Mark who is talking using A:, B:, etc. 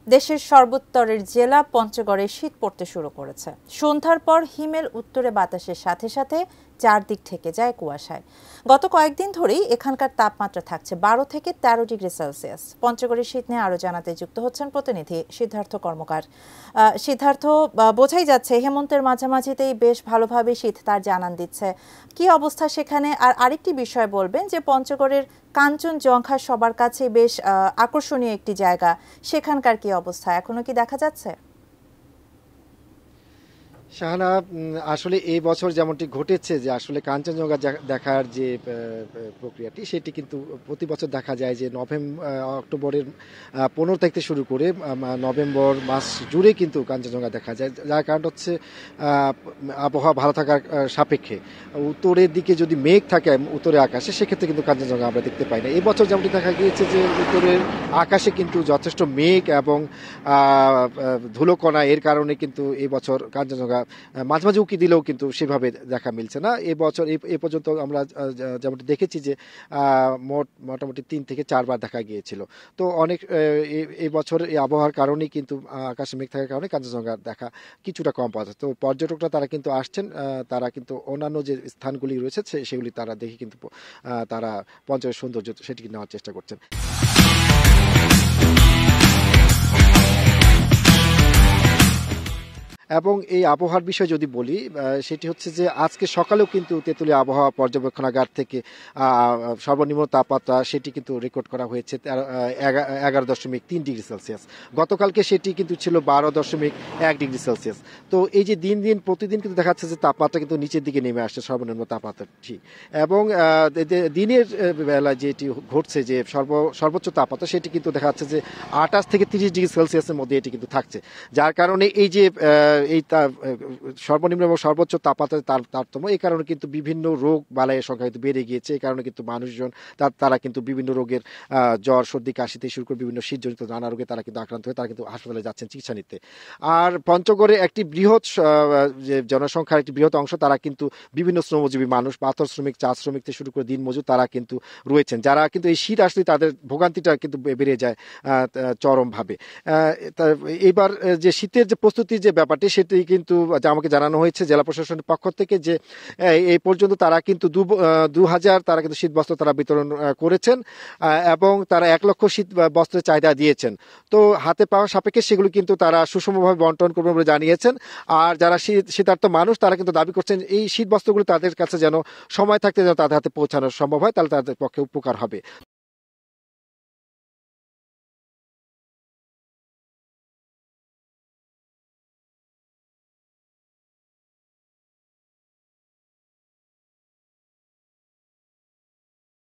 A: দেশের সর্বোত্তরের জেলা পঞ্চগড়ে শীত পড়তে শুরু করেছে। সন্ধ্যার পর হিমেল উত্তরে বাতাসের সাথে সাথে চারদিক ঢেকে যায় কুয়াশায়। গত কয়েকদিন ধরেই এখানকার তাপমাত্রা থাকছে 12 থেকে 13 ডিগ্রি সেলসিয়াস। পঞ্চগড়ের শীত নিয়ে আরো জানাতে যুক্ত হচ্ছেন প্রতিনিধি সিদ্ধার্থ কর্মকার। সিদ্ধার্থ, বোঝাই যাচ্ছে হেমন্তের মাঝামাঝিতেই বেশ ভালোভাবে শীত তার জানান দিচ্ছে। কি অবস্থা সেখানে? আর আরেকটি বিষয় বলবেন যে পঞ্চগড়ের কাঞ্চনজঙ্ঘা সবার কাছে বেশ আকর্ষণীয় একটি জায়গা, সেখানকার কি অবস্থা, এখনো কি দেখা যাচ্ছে?
B: শাহানা, আসলে এই বছর যেমনটি ঘটেছে যে আসলে কাঞ্চনজঙ্ঘা দেখার যে প্রক্রিয়াটি সেটি কিন্তু প্রতি বছর দেখা যায় যে অক্টোবরের 15 তারিখ থেকে শুরু করে নভেম্বর মাস জুড়ে কিন্তু কাঞ্চনজঙ্ঘা দেখা যায়। যার কারণ হচ্ছে আবহাওয়া ভালো থাকার সাপেক্ষে উত্তরের দিকে যদি মেঘ থাকে উত্তরে আকাশে, সেক্ষেত্রে কিন্তু কাঞ্চনজঙ্ঘা আমরা দেখতে পাই না। এই বছর যেমনটি দেখা গিয়েছে যে উত্তরের আকাশে কিন্তু যথেষ্ট মেঘ এবং ধুলোকণা, এর কারণে কিন্তু এই বছর কাঞ্চনজঙ্ঘা মাঝে মাঝে উঁকি দিলেও কিন্তু সেভাবে দেখা মিলছে না। এবছর এ পর্যন্ত আমরা যেমনটি দেখেছি যে মোটামুটি 3 থেকে 4 বার দেখা গিয়েছিল। তো অনেক এই বছর এই আবহাওয়ার কারণেই কিন্তু আকাশে মেঘ থাকার কারণে কাঞ্চনজঙ্ঘা দেখা কিছুটা কম পাওয়া যায়। তো পর্যটকরা তারা কিন্তু আসছেন, তারা কিন্তু অন্যান্য যে স্থানগুলি রয়েছে সেগুলি তারা দেখে কিন্তু তারা পঞ্চগড়ের সৌন্দর্য সেটি নেওয়ার চেষ্টা করছেন। এবং এই আবহাওয়ার বিষয়ে যদি বলি, সেটি হচ্ছে যে আজকে সকালেও কিন্তু তেঁতুলিয়া আবহাওয়া পর্যবেক্ষণাগার থেকে সর্বনিম্ন তাপমাত্রা সেটি কিন্তু রেকর্ড করা হয়েছে 11.3 ডিগ্রি সেলসিয়াস। গতকালকে সেটি কিন্তু ছিল 12.1 ডিগ্রি সেলসিয়াস। তো এই যে প্রতিদিন কিন্তু দেখা যাচ্ছে যে তাপমাত্রা কিন্তু নিচের দিকে নেমে আসছে, সর্বনিম্ন তাপমাত্রাটি। এবং দিনের বেলা যেটি ঘটছে যে সর্বোচ্চ তাপমাত্রা সেটি কিন্তু দেখা যাচ্ছে যে 28 থেকে 30 ডিগ্রি সেলসিয়াসের মধ্যে এটি কিন্তু থাকছে। যার কারণে এই যে এই সর্বনিম্ন এবং সর্বোচ্চ তাপমাত্রার তারতম্য, এই কারণে কিন্তু বিভিন্ন রোগ বালাইয়ের সংখ্যা কিন্তু বেড়ে গিয়েছে। এই কারণে কিন্তু মানুষজন তারা কিন্তু বিভিন্ন রোগের জ্বর সর্দি কাশি থেকে শুরু করে বিভিন্ন শীতজনিত নানা রোগে তারা কিন্তু আক্রান্ত হয়ে তারা কিন্তু হাসপাতালে যাচ্ছেন চিকিৎসা নিতে। আর পঞ্চগড়ে একটি বৃহৎ যে জনসংখ্যার একটি বৃহৎ অংশ তারা কিন্তু বিভিন্ন শ্রমজীবী মানুষ, পাথর শ্রমিক, চা শ্রমিক থেকে শুরু করে দিনমজুর, তারা কিন্তু রয়েছেন, যারা কিন্তু এই শীত আসলে তাদের ভোগান্তিটা কিন্তু বেড়ে যায় চরমভাবে। এবার যে শীতের যে প্রস্তুতির যে ব্যাপারটি সেটি কিন্তু আমাকে জানানো হয়েছে জেলা প্রশাসনের পক্ষ থেকে যে এই পর্যন্ত তারা কিন্তু 2000 তারা কিন্তু শীত বস্ত্র তারা বিতরণ করেছেন এবং তারা 1 লক্ষ শীত বস্ত্রের চাহিদা দিয়েছেন। তো হাতে পাওয়া সাপেক্ষে সেগুলো কিন্তু তারা সুষমভাবে বন্টন করবেন বলে জানিয়েছেন। আর যারা শীতার্ত মানুষ তারা কিন্তু দাবি করছেন এই শীত বস্ত্রগুলো তাদের কাছে যেন সময় থাকতে যেন তাদের হাতে পৌঁছানো সম্ভব হয়, তাহলে তাদের পক্ষে উপকার হবে।